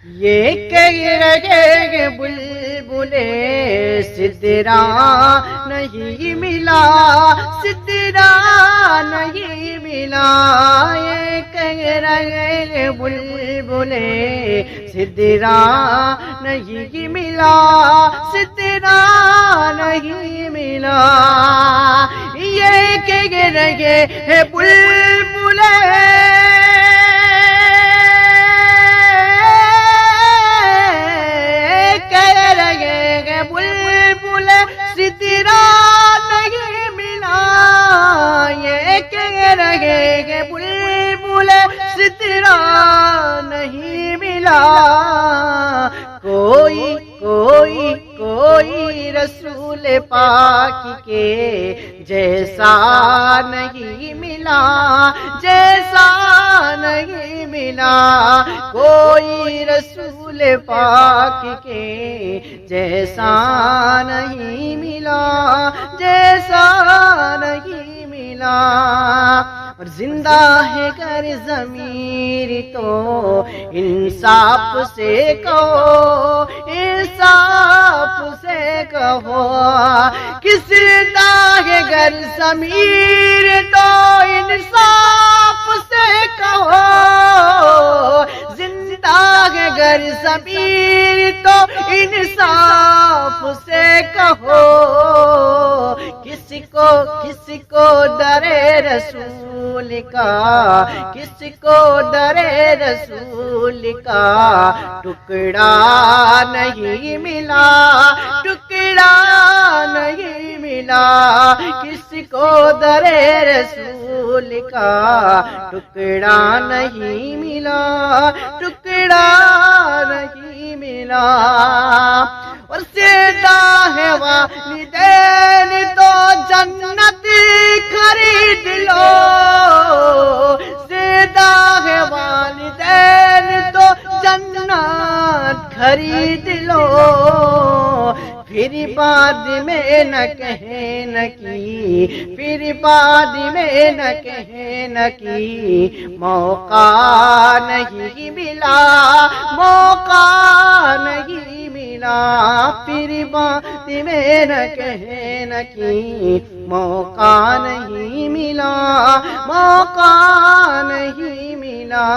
یہ کہہ رہے بلبلے سدرا نہیں ملا، سدرا نہیں ملا، یہ کہہ رہے بلبلے سدرا نہیں ملا، سدرا نہیں ملا، یہ کہہ رہے بلبلے سدرا نہیں ملا، یہ کہہ رہے کہ بلبل سدرا نہیں ملا، کوئی کوئی کوئی رسول پاک کے جیسا نہیں ملا، جیسا نہیں ملا، کوئی رسول پاک کے جیسا نہیں ملا، جیسا نہیں ملا، اور زندہ ہے گر ضمیر تو انصاف سے کہو، انصاف سے کہو، کس زندہ ہے گر ضمیر تو انصاف سے کہو، زندہ ہے گر ضمیر تو انصاف سے کہو، کس کو ڈرے رسول کا، کس کو ڈرے رسول کا، ٹکڑا نہیں ملا، ٹکڑا نہیں ملا، کس کو ڈرے رسول کا، ٹکڑا نہیں ملا، ٹکڑا نہیں ملا، اور سیدھا ہے والدین تو جنت خرید لو، سیدھا ہے والدین تو جنت خرید لو، پھر بعد میں نہ کہیں نہ کی، پھر بعد میں نہ کہیں نہ کی، موقع نہیں ملا، موقع نہیں ملا، پھر بعد میں نہ کہیں نہ کی، موقع نہیں ملا، موقع نہیں ملا۔